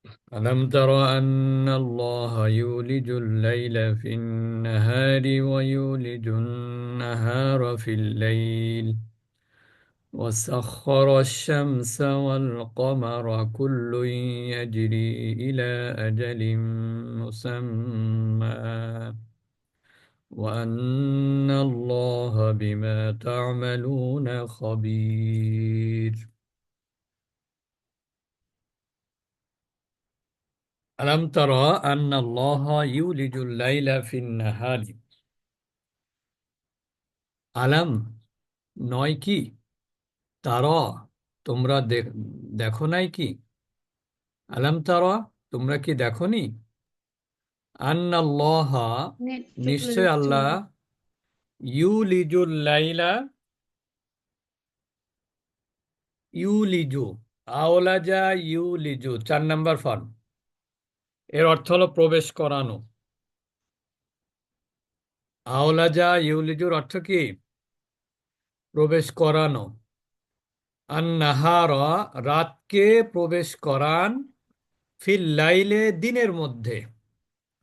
ألم تر أن الله يولج الليل في النهار ويولج النهار في الليل وسخر الشمس والقمر كل يجري إلى أجل مسمى وأن الله بما تعملون خبير. ألم ترى أن الله يولج الليل في النهار। আলাম নয় কি, তারা তোমরা দেখো নাই কি, আলাম তারা তোমরা কি দেখনি, আন্নাল্লাহ নেট চলে নিশ্চয় যাচ্ছে আল্লাহ, মনে হয়। ইউলিজুল লাইলা, ইউলিজু, আওলাজা ইউলিজু 4 নম্বর ফর্ম। এর অর্থ হলো প্রবেশ করানো। আওলাজা ইউলিজুর অর্থ কি? প্রবেশ করানো। আন্নাহারা রাতকে প্রবেশ করান, ফিল লাইলে দিনের মধ্যে।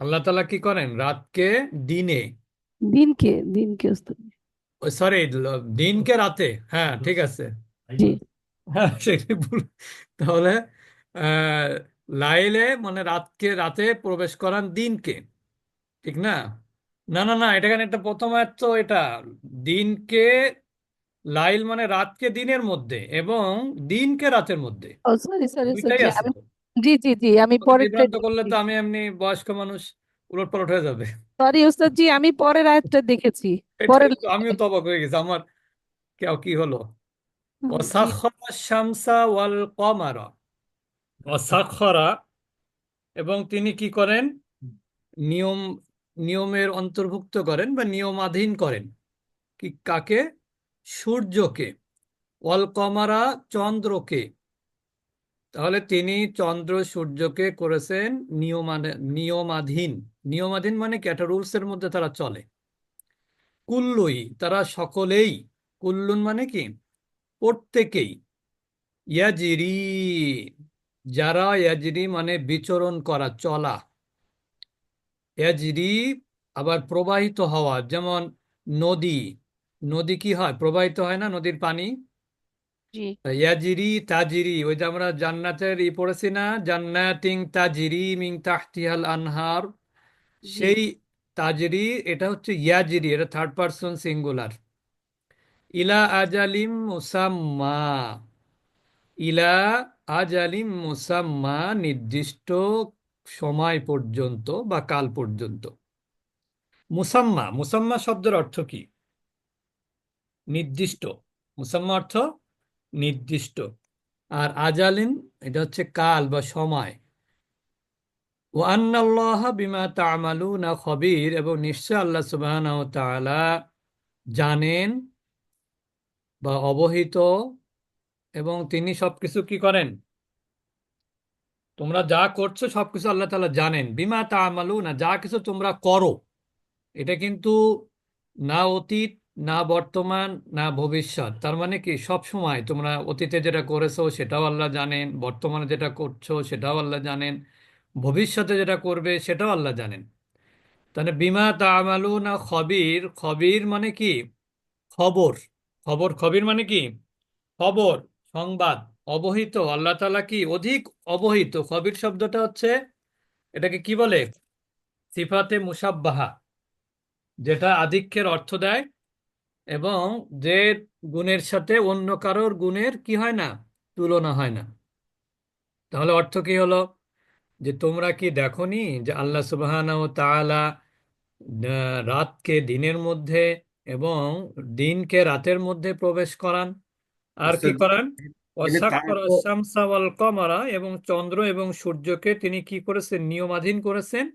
আল্লাহ তাআলা কি করেন? রাতকে দিনে, দিনকে ওস্তাদ। সরি, দিনকে রাতে। হ্যাঁ ঠিক আছে। জি। হ্যাঁ সেটি ভুল। তাহলে আহ, লাইলে মানে রাতকে, রাতে প্রবেশ করান দিনকে, ঠিক না? না না না, এটা এখানে একটা প্রথম আয়াত তো এটা। দিনকে, লাইল মানে রাতকে দিনের মধ্যে এবং দিনকে রাতের মধ্যে, ও সরি সরি স্যার, দুইটাই জি আছে আমি, তো। জি আমি ওকে পরেরটা বিভ্রান্ত করলে দেখেছি। তো আমি এমনি বয়স্ক মানুষ, উলট পালট হয়ে যাবে। সরি ওস্তাদ জি, আমি পরের আয়াতটা দেখেছি। এটাই পরের তো, আমিও তো অবাক হয়ে গেছি। আমার কেউ কি হলো? জি ওয়াসাখখারা শামসা ওয়াল কমারা, ওয়াসাখখারা, এবং তিনি কি করেন? নিয়ম, নিয়মের অন্তর্ভুক্ত করেন বা নিয়মাধীন করেন। কি কাকে? সূর্যকে। ওয়াল কমারা চন্দ্রকে। তাহলে তিনি চন্দ্র সূর্যকে করেছেন নিয়মাধীন। নিয়মাধীন মানে কি? একটা রুলস এর মধ্যে তারা চলে। কুল্লুই তারা সকলেই, কুল্লুন মানে কি? প্রত্যেকেই, ইয়াজিরি যারা, ইয়াজিরি মানে বিচরণ করা, চলা। ইয়াজিরি আবার প্রবাহিত হওয়া, যেমন নদী। নদী কি হয়? প্রবাহিত হয় না নদীর পানি? জি ইয়াজিরি তাজিরি, ওই যে আমরা জান্নাতের পড়েছি না, জান্নাতিং তাজিরি মিং তাহতিহাল আনহার, জি সেই তাজরি, এটা হচ্ছে ইয়াজিরি, এটা থার্ড পারসন সিঙ্গুলার। ইলা আজালিম মুসাম্মা, ইলা আজালিম মুসাম্মা নির্দিষ্ট সময় পর্যন্ত বা কাল পর্যন্ত। মুসাম্মা, মুসাম্মা শব্দের অর্থ কি? নির্দিষ্ট। মুসাম্মা অর্থ নির্দিষ্ট। আর আজালিন এটা হচ্ছে কাল বা সময়। ও আন্নাল্লাহ বিমা তা'মালুনা খবীর, এবং নিশ্চয় আল্লাহ সুবহানাহু ওয়া তাআলা জানেন বা অবহিত, এবং তিনি সবকিছু কি করেন? তোমরা যা করছো সবকিছু আল্লাহ তাআলা জানেন। বিমা তা'মালুনা, যা কিছু তোমরা করো, এটা কিন্তু না অতীত, না বর্তমান, না ভবিষ্যৎ। তার মানে কি, সব সময় তোমরা অতীতে যেটা করেছো সেটাও আল্লাহ জানেন, বর্তমানে যেটা করছো সেটাও আল্লাহ জানেন, ভবিষ্যতে যেটা করবে সেটাও আল্লাহ জানেন। তাহলে বিমা তা'মালুনা খবীর, খবীর মানে কি? খবর। খবর, খবীর মানে কি? খবর, সংবাদ, অবহিত। আল্লাহ তাআলা কি অধিক অবহিত। খবীর শব্দটা হচ্ছে, এটাকে কি বলে? সিফাতে মুসাব্বাহা, যেটা আধিক্যের অর্থ দেয় এবং যে গুণের সাথে অন্য কারোর গুণের কি হয় না? তুলনা হয় না। তাহলে অর্থ কি হলো? যে তোমরা কি দেখোনি যে আল্লাহ সুবহানাহু ওয়া তাআলা রাতকে দিনের মধ্যে এবং দিনকে রাতের মধ্যে প্রবেশ করান। আর কি উস্তাদ জি, করান? এখানে তারা ওয়াসাখখারা তো শামসা ওয়াল কমারা, এবং চন্দ্র এবং সূর্যকে তিনি কি করেছেন? নিয়মাধীন করেছেন।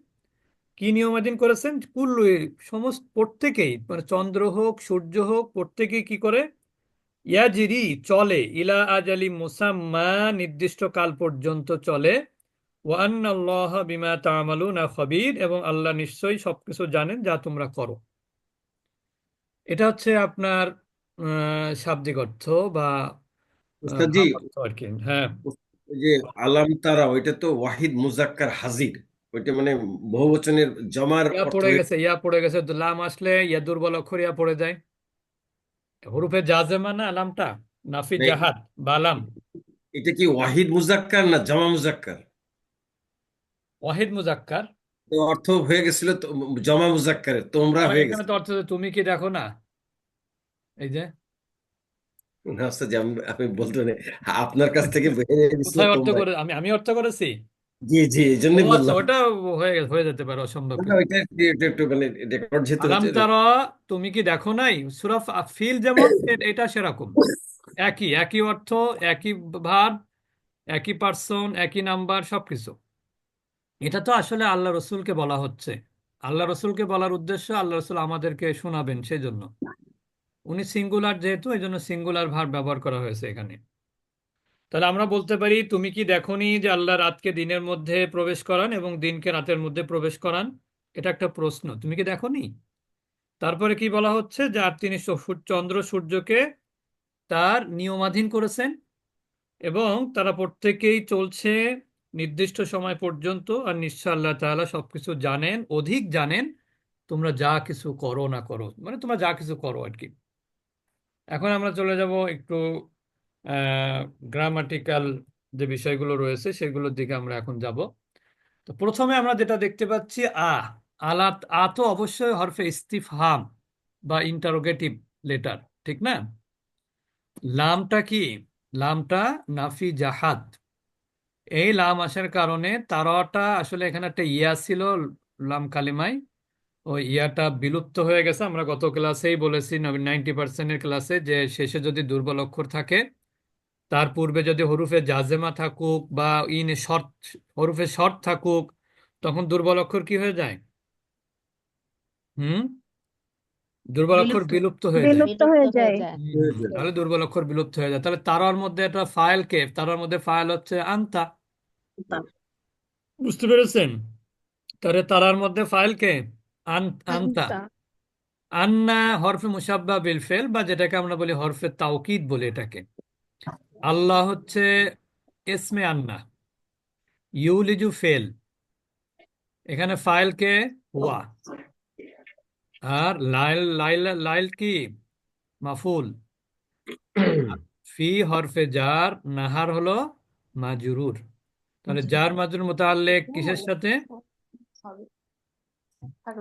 কি নিয়মাধীন করেছেন? কুল্লু, সমস্ত প্রত্যেকেই, মানে চন্দ্র হোক সূর্য হোক, প্রত্যেকেই কি করে? ইয়াজিরি চলে, ইলা আজালি মুসাম্মা নির্দিষ্ট কাল পর্যন্ত চলে। ওয়া আন্নাল্লাহ বিমা তা'মালুনা খবীর, এবং আল্লাহ নিশ্চয়ই সবকিছু জানেন যা তোমরা করো। এটা হচ্ছে আপনার শাব্দিক অর্থ বা উস্তাদ জি, ভাব অর্থ আর কি। হ্যাঁ ওই যে আলাম তারা, ওইটা তো ওয়াহিদ মুজাক্কার হাজির, ওইটা মানে বহুবচনের জমার ইয়া অর্থ পড়ে গেছে, ইয়া পড়ে গেছে, তো লাম আসলে ইয়া দুর্বল অক্ষর ইয়া পড়ে যায়। হরুফে জাজেমা না আলামটা, নাফি মানে জাহাদ বালাম। এটা কি ওয়াহিদ মুজাক্কার না জমা মুজাক্কার? ওয়াহিদ মুজাক্কার। তো অর্থ হয়ে গেছিল তো জমা মুজাক্কারের, তোমরা আমার হয়ে এখানে গেছে। তো অর্থ হচ্ছে, তুমি কি দেখো না, এই যে না, আচ্ছা, যে আমি বলতে নেই, আপনার কাছ থেকে বেরিয়ে গেছিল কোথায় অর্থ তোমরা। করে, আমি অর্থ করেছি। জি জি, এই ও জন্যই আচ্ছা, বললাম। ওটা হয়ে যেতে পারে, অসম্ভব না, কিছু। ওইটা একটু একটু মানে রেকর্ড যেহেতু আলাম হচ্ছে। তারা, তুমি কি দেখো নাই, সূরা ফিল যেমন এটা সেরকম, একই একই অর্থ, একই ভার, একই পার্সন, একই নাম্বার, সবকিছু। এটা তো আসলে আল্লাহ রসুলকে বলা হচ্ছে। আল্লাহ রসুলকে বলার উদ্দেশ্য, আল্লাহ রসুল আমাদেরকে শোনাবেন সেই জন্য। উনি সিঙ্গুলার যেহেতু, এই জন্য সিঙ্গুলার ভার ব্যবহার করা হয়েছে এখানে। তাহলে আমরা বলতে পারি, তুমি কি দেখোনি যে আল্লাহ রাতকে দিনের মধ্যে প্রবেশ করান এবং দিনকে রাতের মধ্যে প্রবেশ করান? এটা একটা প্রশ্ন, তুমি কি দেখোনি? তারপরে কি বলা হচ্ছে, যে আর তিনি চন্দ্র সূর্যকে তার নিয়মাধীন করেছেন এবং তারা প্রত্যেকেই চলছে নির্দিষ্ট সময় পর্যন্ত, আর নিশ্চয় আল্লাহ তাআলা সবকিছু জানেন, অধিক জানেন তোমরা যা কিছু করো না করো, মানে তোমরা যা কিছু করো আর কি। এখন আমরা চলে যাব একটু গ্রামাটিক্যাল যে বিষয়গুলো রয়েছে সেগুলোর দিকে আমরা এখন যাব। তো প্রথমে আমরা যেটা দেখতে পাচ্ছি, আলাত তো অবশ্যই হরফে ইস্তিফহাম বা ইন্টারোগেটিভ লেটার, ঠিক না? লামটা কি? লামটা নাফি জাহাদ। এই লাম আসার কারণে তারাটা আসলে এখানে একটা ইয়া ছিল লাম কালিমায়, ওই ইয়াটা বিলুপ্ত হয়ে গেছে। আমরা গত ক্লাসেই বলেছি, 90%-এর ক্লাসে, যে শেষে যদি দুর্বল অক্ষর থাকে, তার পূর্বে যদি হরুফে জাজেমা থাকুক বা ইন শর্ট, হরুফে শর্ট থাকুক, তখন দুর্বল অক্ষর কি হয়ে যায়? হুম, দুর্বল অক্ষর বিলুপ্ত বিলুপ্ত হয়ে যায়। বিলুপ্ত হয়ে যায়। তাহলে দুর্বল অক্ষর বিলুপ্ত হয়ে যায়। তাহলে তারার মধ্যে একটা ফাইল কে, তারার মধ্যে ফাইল হচ্ছে আনতা। বুঝতে পেরেছেন? তাহলে তারার মধ্যে ফাইল কে? আনতা। আনতা। আন্না হরফে মুসাব্বা বিল ফেল, বা যেটাকে আমরা বলি হরফে তাওকিদ বলি এটাকে। আল্লাহ হচ্ছে এসমে আন্না, ইউলিজু ফেল, এখানে ফাইল কে? হুয়া। আর লাইল লাইল লাইল কি? মাফুল। ফি হরফে জার, নাহার হলো মাজরুর। তাহলে জার মাজরুর মুতাআল্লিক কিসের সাথে?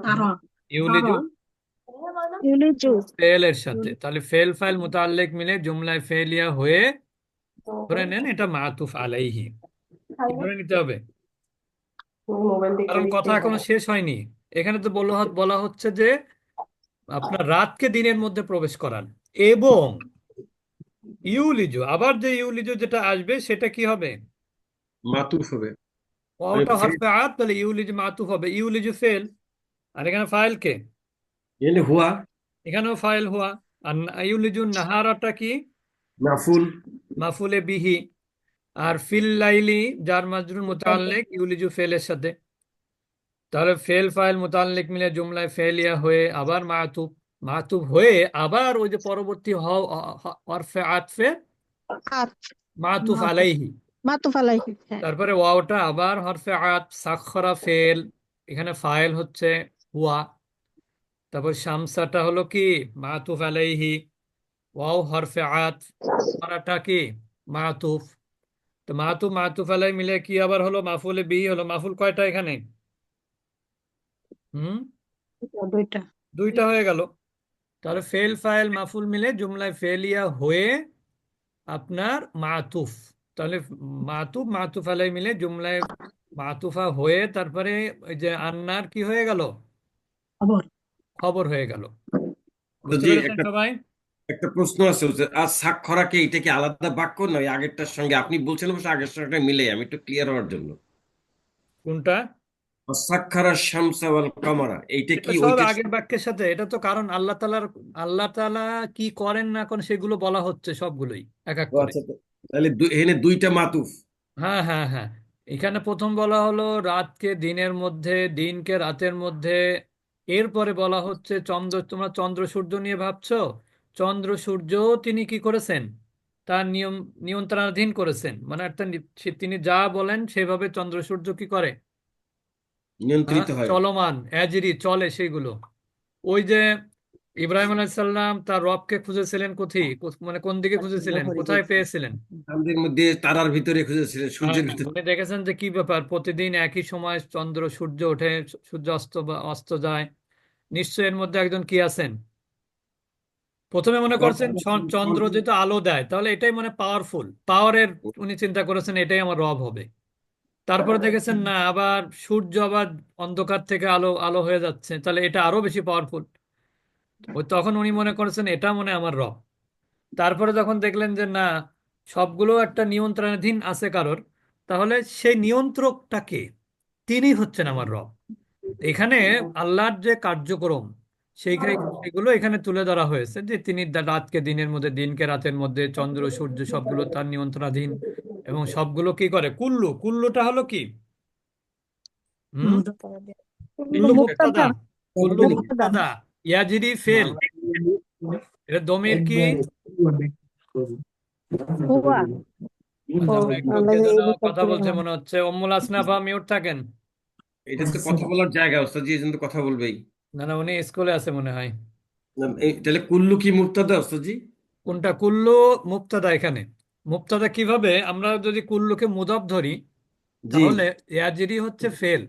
তারা। ইউলিজু ইউলিজু। ফেল এর সাথে। তাহলে ফেল ফাইল মুতাআল্লিক মিলে জুমলায় ফেলিয়া হয়ে, ধরে নেন এটা মাতুফ আলাইহি। কি ধরে নিতে হবে? কারণ কথা এখনো শেষ হয়নি। এখানে তো বলা হচ্ছে যে আপনার রাতকে দিনের মধ্যে প্রবেশ করান, এবং ইউলিজু, আবার যে ইউলিজু যেটা আসবে সেটা কি হবে? মাতুফ হবে। মানে ওটা হরফে আত, তাহলে ইউলিজু মাতুফ হবে, ইউলিজু ফেল। আর এখানে ফাইল কে? এনে হুয়া এখানেও ফাইল হুয়া। আর ইউলিজু নাহারাটা কি? মাফুল। মাফুলে বিহি। আর ফিল লাইলি জার মাজরুর মুতাআল্লিক ইউলিজু ফেলের সাথে। তাহলে ফেল ফাইল মুতাআল্লিক মিলে জুমলায় ফেলিয়া হয়ে আবার মাতুফ, মাতুফ হয়ে আবার ওই যে পরবর্তী হরফে আতফে আত। মাতুফ মাতুফ। আলাইহি। মাতুফ আলাইহি, হ্যাঁ। তারপরে ওয়াওটা আবার হরফে আত, সাখরা ফেল, এখানে ফাইল হচ্ছে হুয়া। তারপর শামসাটা হলো কি? মাতুফ আলাইহি। ওয়াও হরফে আত, করাটা কি? মাতুফ। তো মাতুফ মাতুফ আলাই মিলে কি আবার হলো? মাফুলে বিহি হলো। মাফুল কয়টা এখানে? হুম, দুইটা। দুইটা হয়ে গেল। তাহলে ফেল ফাইল মাফুল মিলে জুমলায় ফেলিয়া হয়ে আপনার মাতুফ। তাহলে মাতুফ মাতুফ আলাই মিলে জুমলায় মাতুফা হয়ে, তারপরে ওই যে আন্নার কি হয়ে গেল? খবর। খবর হয়ে গেল। তো বুঝতে জি, পেরেছেন একটা সবাই? একটা প্রশ্ন আছে হচ্ছে, আর সাক্ষরাকে, এটা কি আলাদা বাক্য নয় আগেরটার সঙ্গে? আপনি বলছেন অবশ্য আগের সঙ্গে মিলে, আমি একটু ক্লিয়ার হওয়ার জন্য। কোনটা? সাক্ষারা শামসা ওয়াল কামারা, এইটা এটা কি সব ওইটার আগের বাক্যের সাথে। এটা তো কারণ আল্লাহ তাআলা কি করেন না করেন সেগুলো বলা হচ্ছে সবগুলোই এক এক ও করে। আচ্ছা, তাহলে এখানে দুইটা মাতুফ। হ্যাঁ হ্যাঁ হ্যাঁ। এখানে প্রথম বলা হলো রাতকে দিনের মধ্যে, দিনকে রাতের মধ্যে। এরপরে বলা হচ্ছে চন্দ্র, তোমরা চন্দ্র সূর্য নিয়ে ভাবছো, চন্দ্র সূর্য তিনি কি করেছেন? তার নিয়ন্ত্রণাধীন করেছেন, মানে একটা তিনি যা বলেন সেভাবে চন্দ্র সূর্য কি করে, নিয়ন্ত্রিত হয়। চলমান অ্যাজিরি চলে সেগুলো। ওই যে ইব্রাহিম আলাইসাল্লাম তার রবকে খুঁজেছিলেন কোথায়, মানে কোন দিকে খুঁজেছিলেন, কোথায় পেয়েছিলেন? চাঁদের মধ্যে তারার ভিতরে খুঁজেছিলেন, হ্যাঁ, সূর্যের ভিতরে। উনি দেখেছেন যে কি ব্যাপার, প্রতিদিন একই সময় চন্দ্র সূর্য ওঠে, সূর্য অস্ত বা অস্ত যায়, নিশ্চয়ই এর মধ্যে একজন কি আছেন। প্রথমে মনে করছেন চন্দ্র যেহেতু আলো দেয় তাহলে এটাই মানে পাওয়ারফুল, পাওয়ারের উনি চিন্তা করেছেন এটাই আমার রব হবে। তারপরে দেখেছেন না, আবার সূর্য আবার অন্ধকার থেকে আলো আলো হয়ে যাচ্ছে, তাহলে এটা আরো বেশি পাওয়ারফুল। ওই তখন উনি মনে করেছেন এটা মনে হয় আমার রব। তারপরে যখন দেখলেন যে না, সবগুলো একটা নিয়ন্ত্রণাধীন আছে কারোর, তাহলে সেই নিয়ন্ত্রকটাকে তিনি হচ্ছেন আমার রব। এখানে আল্লাহর যে কার্যক্রম সেগুলো এখানে তুলে ধরা হয়েছে, যে তিনি রাতকে দিনের মধ্যে, দিনকে রাতের মধ্যে, চন্দ্র সূর্য সবগুলো তার নিয়ন্ত্রণাধীন, এবং সবগুলো কি করে। কুল্লুটা হলো কি? হুম, কুল্লু মুক্তাদা। মুক্তাদা। কুল্লু মুক্তাদা। মুক্তাদা, ইয়াজিরি ফেল, এটা দমির কি? হুয়া। ও আচ্ছা, আমরা একটু আমরা কে এই যেন বিচার কথা করি বলছে না। মনে হচ্ছে, উম্মুল আসনাফা মিউট থাকেন। এটা তো কথা বলার জায়গা, ওস্তাদ জি, এই জন্য তো কথা বলবেই। না না, উনি স্কুলে আছে মনে হয়। তাহলে কুল্লু কি মুক্তাদা ওস্তাদ জি? কোনটা কুল্লু? মুক্তাদা। এখানে মুক্তাদা কিভাবে, আমরা যদি কুল্লুকে মুদাফ ধরি জি, তাহলে ইয়াজিরি হচ্ছে ফেল।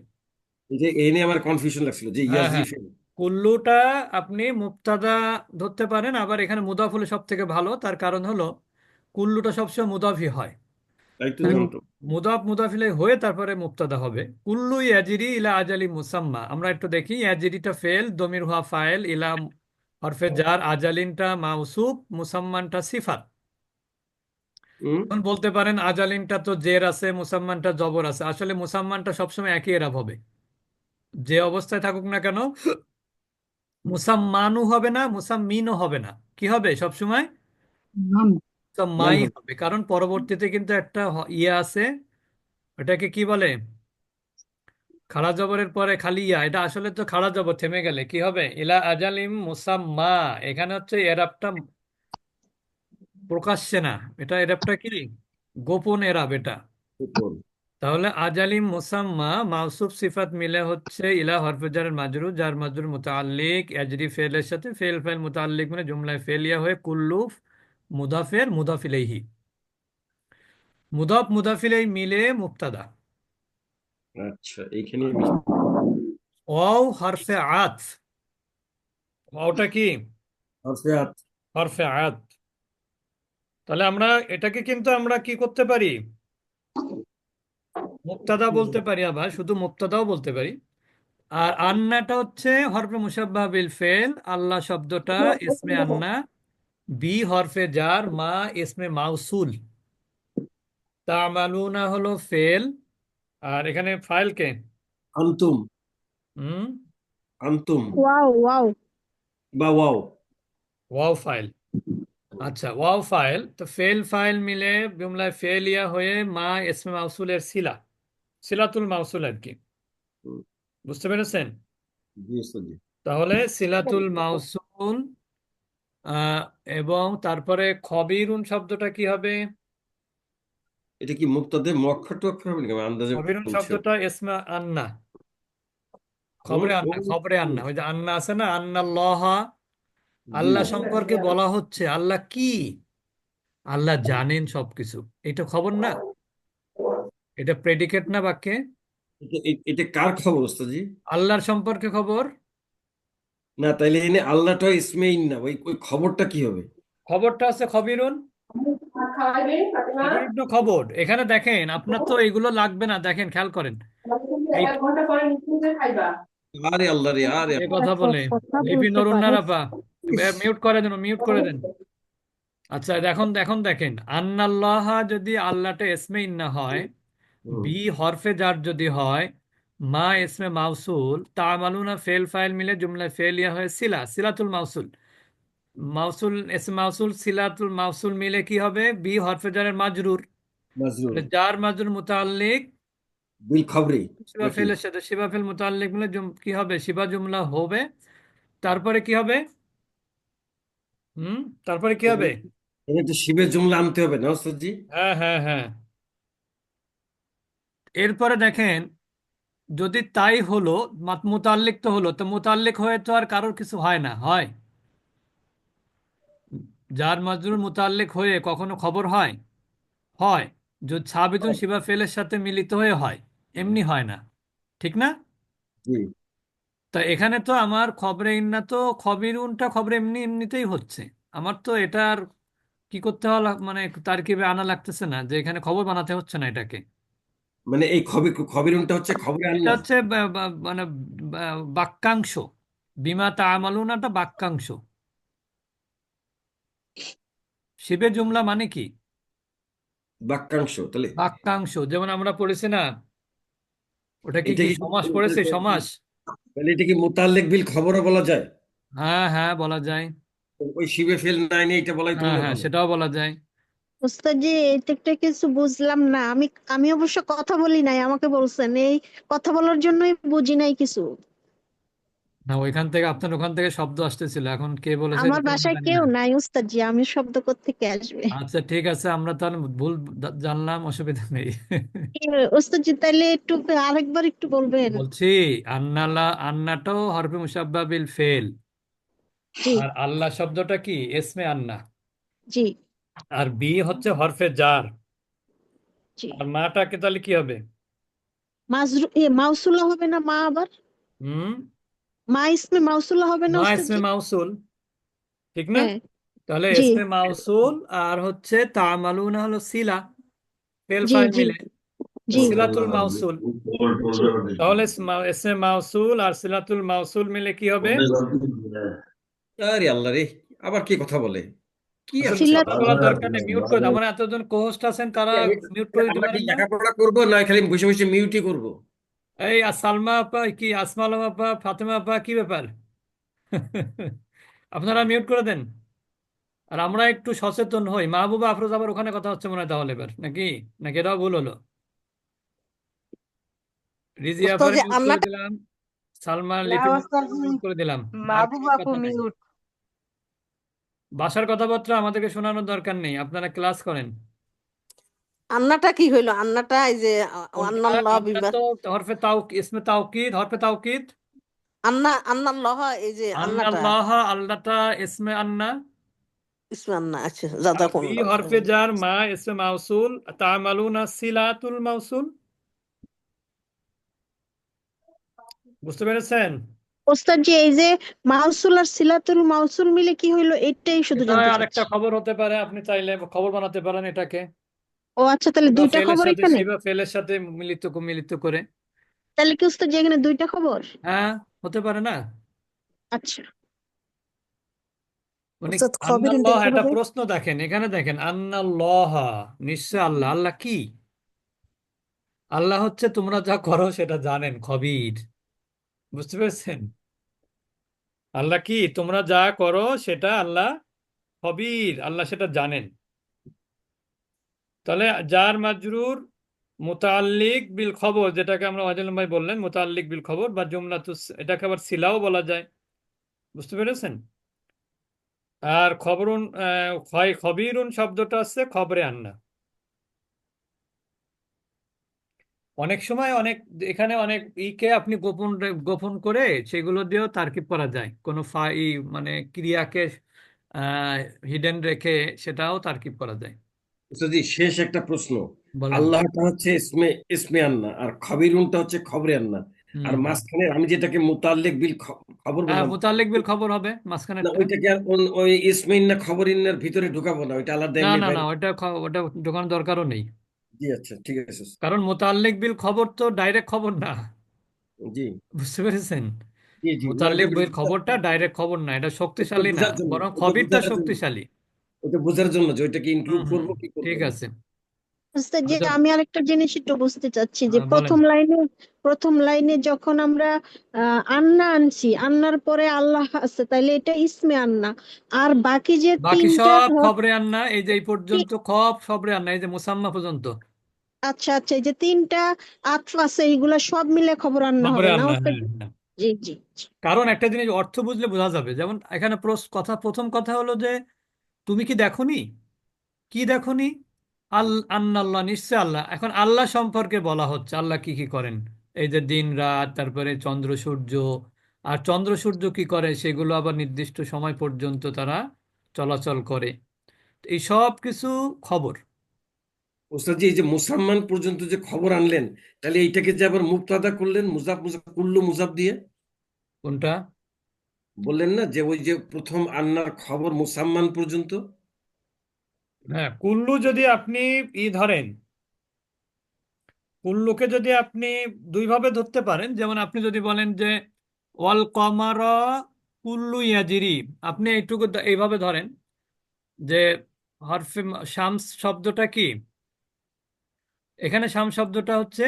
এই যে এই নিয়ে আমার কনফিউশন লাগছিল যে হ্যাঁ ইয়াজরি হ্যাঁ, ফেল। কুল্লুটা আপনি মুক্তাদা ধরতে পারেন, আবার এখানে মুদাফ হলে সব থেকে ভালো, তার কারণ হলো কুল্লুটা সবসময় মুদাফি হয়। তাই তো তাহলে জানতো। মুদাফ মুদাফিলে হয়ে তারপরে মুক্তাদা হবে। কুল্লু ইয়াজিরি ইলা আজালি মুসাম্মা। আমরা একটু দেখি, ইয়াজিরিটা ফেল, দমির হুয়া ফাইল, ইলা হরফে জার, আজালিনটা মাউসুফ, মুসাম্মানটা সিফাত। হুম। এখন বলতে পারেন আজালিনটা তো জের আছে, মুসাম্মানটা জবর আছে। আসলে মুসাম্মানটা সবসময় একই এরাব হবে, যে অবস্থায় থাকুক না কেন। মুসাম্মানু হবে না, মুসাম্মিনও হবে না, কি হবে সবসময়? নাম। নাম মুসাম্মাই হবে। হবে, কারণ পরবর্তীতে কিন্তু একটা ইয়ে আছে, ওটাকে কি বলে, খাড়া জবরের পরে খালি ইয়া, এটা আসলে তো খাড়া জবর থেমে গেলে কি হবে, ইলা আজালিম মুসাম্মা। এখানে হচ্ছে এরাবটা প্রকাশ্যে না, এটা এরাবটা কি, গোপন এরাব এটা। উপর। তাহলে আজালিম মুসাম্মা মাউসুফ সিফাত মিলে হচ্ছে ইলা হরফে জারের মাজরুর, যার মাজরুর মুতাআল্লিক ইয়াজরি ফেলের সাথে, ফেল ফেল মুতাআল্লিক মানে জুমলায় ফেলিয়া হয়ে কুল্লু মুদাফের মুদাফ ইলাইহি, মুদাফ মুদাফ ইলাইহি মিলে মুবতাদা। আচ্ছা, এইখানে মিস। ওয়াও হরফে আতফ। ওয়াওটা কি? হরফিয়াত। হরফে আতফ। তাহলে আমরা এটাকে কিন্তু আমরা কি করতে পারি, মুবতাদা বলতে পারি, আবার শুধু মুবতাদাও বলতে পারি। আর আন্নাটা হচ্ছে হরফে মুশাব্বাহ বিল ফেল, আল্লাহ শব্দটা ইসমে আন্না, বি হরফে জার, মা ইসমে মাউসুল, তামালুনা হলো ফেল, আর এখানে ফাইল কে? আন্তুম। হুম, আন্তুম ওয়াও ওয়াও। বা ওয়াও। Wow file. আচ্ছা, ওয়াও ফাইল তো ফেল ফাইল মিলে জুমলায় ফেলিয়া হয়ে মা ইসমে মাউসুলের সিলা, সিলাতুল মাউসুল আর কি। হুম, বুঝতে পেরেছেন? জি ওস্তাদ জি। তাহলে সিলাতুল মাউসুল, আহ, এবং তারপরে খবিরুন শব্দটা কি হবে? এটা কি মুক্তাদে মুআক্খার টুয়াক্খার হবে নাকি? আমি আন্দাজে খবিরুন বলছি। শব্দটা ইসমে আন্না, হুম, খবরে ও, আন্না, খবরে আন্না, ওই যে আন্না আছে না, আন্নাল্লাহ, জি। আল্লাহ সম্পর্কে বলা হচ্ছে, আল্লাহ কি, আল্লাহ জানেন সবকিছু, এটা খবর না, এটা প্রেডিকেট না বাক্যে, এটা কার খবর ওস্তাদ জি? আল্লাহর সম্পর্কে খবর। না, তাইলে এনে আল্লাহটা ইসমেইন না, ওই ওই খবরটা কি হবে? খবরটা আছে খবিরুন, খবিরুন তো খবর। এখানে দেখেন, আপনার তো এগুলো লাগবে না, দেখেন খেয়াল করেন এই, আরে আল্লাহ রে, আরে এ আল্লাহ। কথা বলে কথা লিপি বলতে নরুন না পারে। রাফা, মিউট করে দেন, মিউট করে দেন। আচ্ছা, দেখুন দেখুন দেখেন, আন্নাল্লাহ যদি আল্লাহটা এসমে ইন্না হয়, হুম, বি হরফে জার যদি হয়, মা ইসমে মাউসুল, তামালুনা ফেল ফাইল মিলে জুমলায় ফেলিয়া হয়ে সিলা, সিলাতুল মাউসুল, মাউসুল এসমে মাউসুল সিলাতুল মাউসুল মিলে কি হবে, বি হরফে জারের মাজরুর, মাজরুর। তাহলে জার মাজরুর মুতাল্লিক বিল খবরি শিবা নাকি? ফেলের সাথে, শিবা ফেল মুতাল্লিক মিলে কি হবে, শিবা জুমলা হবে। তারপরে কি হবে? হুম, তারপরে কি হবে? এটা তো শিবের জুমলা আনতে হবে না ওস্তাদজি? হ্যাঁ হ্যাঁ হ্যাঁ। এরপরে দেখেন, যদি তাই হলো, মুতাল্লিক তো হলো, তো মুতাল্লিক হয়ে তো আর কারোর কিছু হয় না, হয়? যার মাজরুর মুতাল্লিক হয়ে কখনো খবর হয়? হয়। যদি সাবিতুন শিবা ফেলের সাথে মিলিত হয়ে হয়, এমনি হয় না, ঠিক না? জি। তা এখানে তো আমার খবরে ইন্না তো খবিরুনটা খবরে এমনি এমনিতেই হচ্ছে। আমার তো এটার কি করতে হলো, মানে তারকিবে আনা লাগতেছে না, যে এখানে খবর বানাতে হচ্ছে না এটাকে। মানে এই খবিরুনটা হচ্ছে খবরে এটা আন্না। হচ্ছে মানে বাক্যাংশ। বিমা তা'মালুনাটা বাক্যাংশ। শিবে জুমলা মানে কি? বাক্যাংশ তাহলে। বাক্যাংশ, যেমন আমরা পড়েছি না, ওটা কি এটা কি কি সমাস পড়েছে, সমাস? তাহলে এটা কি মুতাল্লিক বিল খবরও বলা যায়? হ্যাঁ হ্যাঁ, বলা যায়। ওই শিবে ফেল নাই নেই এটা বলাই তো হ্যাঁ মনে হয় হ্যাঁ, ভালো। সেটাও বলা যায়। ওস্তাদ জি, এটা কিছু বুঝলাম না। আমি অবশ্য কথা বলি নাই, আমাকে বলছেন এই কথা বলার জন্যই বুঝি নাই কিছু। না, ওইখান থেকে আপনার ওখান থেকে শব্দ আসতেছিল, এখন কে বলেছে আমার এটা আমি বাসায় জানি কেউ না। নাই ওস্তাদ জি, আমি শব্দ কোত্থেকে আসবে? আচ্ছা ঠিক আছে, আমরা তাহলে ভুল জানলাম, অসুবিধা নেই। এ, ওস্তাদ জি তাইলে একটু আরেকবার একটু বলবেন? বলছি, আন্নালা, আন্নাটাও হরফে মুসাব্বা বিল ফেল। জি। আর আল্লাহ শব্দটা কি? এসমে আন্না। জি। আর বি হচ্ছে হরফে জার। জি। আর মাটাকে তাহলে কি হবে? মাউসুলা হবে না মা আবার? হুম। মা ইসমে মাউসুলা হবে না মা ওস্তাদ ইসমে জি? মাউসুল, ঠিক না? হ্যাঁ। তাহলে জি। ইসমে মাউসুল আর হচ্ছে তামালুনা হলো সিলা, ফেল জি। ফাইল জি। মিলে, তো জি। সিলাতুল মাউসুল। জি। তাহলে ইসমে মাউসুল আর সিলাতুল মাউসুল মিলে কি হবে? আরে আল্লাহ রে, আবার কি কথা বলে, কি আসলে আছে সিলাত। কথা বলার দরকার নেই, মিউট করে দাও। আমার এতজন কোহোস্ট আছেন, তারা আমি মিউট করে দিতে আমরা কি পারেন না? লেখাপড়া করবো না খালি বসে বসে মিউটই করবো? এই সালমা আপা, কি আসমা আলম আপা, ফাতেমা আপা, কি ব্যাপার? আপনারা মিউট করে দেন। আর আমরা একটু সচেতন হই। মাহবুবা আফরোজ আবার ওখানে কথা হচ্ছে মনে হয়, তাহলে এবার নাকি, নাকি এটাও ভুল হলো? রিজিয়া ওস্তাদ আফারে জি মিউট করে আন্নাটা দিলাম, সালমা না লিপির ওস্তাদ জি, মিউট করে দিলাম। আর মাহবুব কারো আপু কথা নাই। মিউট। বাসার কথাবার্তা আমাদেরকে শোনানোর দরকার নেই, আপনারা ক্লাস করেন। আন্নাটা কি হইলো? আন্নাটা এই যে কোনটা? আন্নাল্লাহ আমরা বিবার তো হরফে ইসমে তাওকিদ, হরফে তাওকিদ। আন্নাল্লাহ, এই যে আন্নাটা আন্নাল্লাহ, আল্লাহটা ইসমে আন্না। ইসমে আন্না। আচ্ছা, আর বি জাযাকুমুল্লাহ হরফে খাইরান। জার, মা ইসমে মাউসুল, তা'মালুনা সিলাতুল মাউসুল। বুঝতে পেরেছেন? ওস্তাদ জি, এই যে মাউসুল আর সিলাতুল মাউসুল মিলে কি হইলো, এটাই শুধু এটা জানতে আরেকটা চাচ্ছি। খবর হতে পারে, আপনি চাইলে খবর বানাতে পারেন এটাকে। ও আচ্ছা, তাহলে শিবা দুইটা ফেলের খবর সাথে, এখানে? শিবা ফেলের সাথে মিলিত মিলিত করে। তাহলে কি ওস্তাদ জি এখানে দুইটা খবর? হ্যাঁ, হতে পারে না? আচ্ছা। মানে ওস্তাদ খবিরুনটা আন্নাল্লাহ, কি একটা হবে? প্রশ্ন দেখেন, এখানে দেখেন, আন্নাল্লাহ, নিশ্চয় আল্লাহ। আল্লাহ কি? আল্লাহ হচ্ছে তোমরা যা করো সেটা জানেন, খবীর। বুঝতে পেরেছেন? আল্লাহ কি? তোমরা যা করো সেটা আল্লাহ খবীর, আল্লাহ সেটা জানেন। তাহলে জার মাজরুর মুতাল্লিক বিল খবর, যেটাকে আমরা ওয়াজেল ভাই বললেন মুতাল্লিক বিল খবর বা জুমলাতুস, এটাকে আবার সিলাও বলা যায়। বুঝতে পেরেছেন? আর খবরুন, খবিরুন শব্দটা আছে খবরে আন্না। অনেক সময় অনেক, এখানে অনেক ইকে আপনি গোপন গোপন করে সেগুলো দিয়েও তারকিব করা যায়, কোনো মানে ক্রিয়াকে হিডেন রেখে সেটাও তারকিব করা যায়। যদি শেষ একটা প্রশ্ন, বলেন। আল্লাহটা হচ্ছে ইসমে ইসমে আন্না আর খবিরুনটা হচ্ছে খবরে আন্না, হুম আর হুম। মাঝখানে আমি যেটাকে মুতাল্লিক বিল খবর হ্যাঁ, বললাম, মুতাল্লিক বিল খবর হবে না মাঝখানেরটা। ওইটাকে আর ওই ইসমে ইন্না খবর ইন্নার ভিতরে ঢুকাবো না, ওইটা আলাদা না এমনি না না, বাইরে। ওটা ঢোকানোর দরকারও নেই। জি আচ্ছা ঠিক আছে। কারণ মোতাল্লিক বিল খবর তো ডাইরেক্ট খবর না। জি বুঝতে পেরেছেন? জি জি, না ওইটা মোতাল্লিক বিল খবরটা ডাইরেক্ট খবর না, এটা ওটা শক্তিশালী না, বোঝার জন্য, বরং ওটা খবিরটা বোঝার জন্য, শক্তিশালী। ওটা বোঝার জন্য যে ওইটাকে হুম ইনক্লুড হুম, করবো কি করবো ঠিক না। আছে। ওস্তাদ জি, আচ্ছা, আমি আরেকটা জিনিস একটু বুঝতে চাচ্ছি যে বলেন। প্রথম লাইনে যখন আমরা আন্না আনছি, আন্নার পরে আল্লাহ আছে, তাইলে এটা ইসমে আন্না। আর বাকি যে বাকি তিনটা সব খবরে আন্না, এই যে এই পর্যন্ত খব খবরে আন্না, এই যে মুসাম্মা পর্যন্ত আচ্ছা আচ্ছা, এই যে তিনটা আতফ আছে, এইগুলা সব মিলে খবর আন্না খবরে হবে না আন্না, ওস্তাদ হ্যাঁ জি? হ্যাঁ। জি জি। কারণ একটা জিনিস অর্থ বুঝলে বোঝা যাবে। যেমন এখানে প্রথম কথা হলো যে তুমি কি দেখোনি, কি দেখোনি? আন্নাল্লাহ, নিশ্চয় আল্লাহ। এখন আল্লাহ সম্পর্কে বলা হচ্ছে আল্লাহ কি কি করেন। এই যে দিন রাত, তারপরে চন্দ্র সূর্য, আর চন্দ্র সূর্য কি করে সেগুলো আবার নির্দিষ্ট সময় পর্যন্ত তারা চলাচল করে। এই সব কিছু খবর। ওস্তাদ জি, এই যে মুসাম্মান পর্যন্ত যে খবর আনলেন, তাহলে এইটাকে যে আবার মুবতাদা করলেন মুজাফ মুজাফ কুল্লু মুজাফ দিয়ে, কোনটা? বললেন না যে ওই যে প্রথম আন্নার খবর মুসাম্মান পর্যন্ত। হ্যাঁ, কুল্লু যদি আপনি ধরেন, কুল্লুকে যদি আপনি দুইভাবে ধরতে পারেন, যেমন আপনি যদি বলেন যে ওয়াল কমার কুল্লু ইয়াজিরি, আপনি এইটুকু এইভাবে ধরেন যে হরফে শামস শব্দটা কি, এখানে শামস শব্দটা হচ্ছে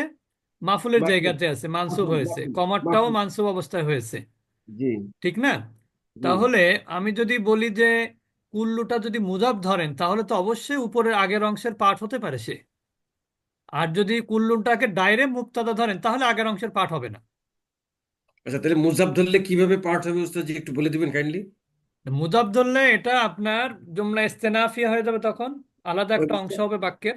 মাফুলের মাফুল জায়গাতে আছে, মানসুব হয়েছে, মাফুল কমারটাও মাফুল। মানসুব অবস্থায় হয়েছে, জি ঠিক না? জি। তাহলে আমি যদি বলি যে কুল্লুটা যদি মুজাফ ধরেন, তাহলে তো অবশ্যই উপরের আগের অংশের পার্ট হতে পারে সে। আর যদি কুল্লুটাকে ডাইরেক্ট মুক্তাদা ধরেন, তাহলে আগের অংশের পার্ট হবে না। আচ্ছা, তাহলে মুজাফ ধরলে কিভাবে পার্ট হবে ওস্তাদ জি, একটু বলে দিবেন কাইন্ডলি। মুজাফ ধরলে এটা আপনার জুমলা ইস্তেনাফিয়া হয়ে যাবে, তখন আলাদা ওই একটা অংশ হবে বাক্যের।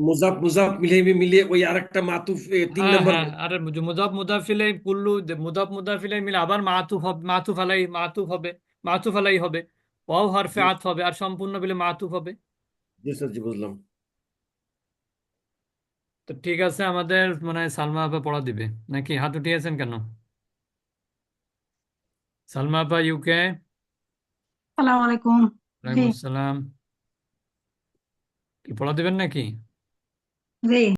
মুজাফ মুজাফ মিলিয়ে মিলিয়ে ওই আরেকটা মাতুফ তিন হ্যাঁ নম্বর। হ্যাঁ, আর মুজাফ মুদাফিলে কুল্লু, মুজাফ মুদাফিলে মিলে আবার মাতুফ হবে, মাতুফ আলাই, মাতুফ হবে, মাতুফ আলাই হবে, ওয়াও হরফে আত হবে, আর সম্পূর্ণ মিলে মাতুফ হবে। জি স্যার, জি বুঝলাম। তো ঠিক আছে, আমাদের মনে হয় সালমা আপা পড়া দিবে নাকি? হাত উঠিয়েছেন কেন? সালমা আপা, ইউকে। সালাম আলাইকুম। জি ওয়ালাইকুম আসসালাম। কি পড়া দিবেন নাকি? জি।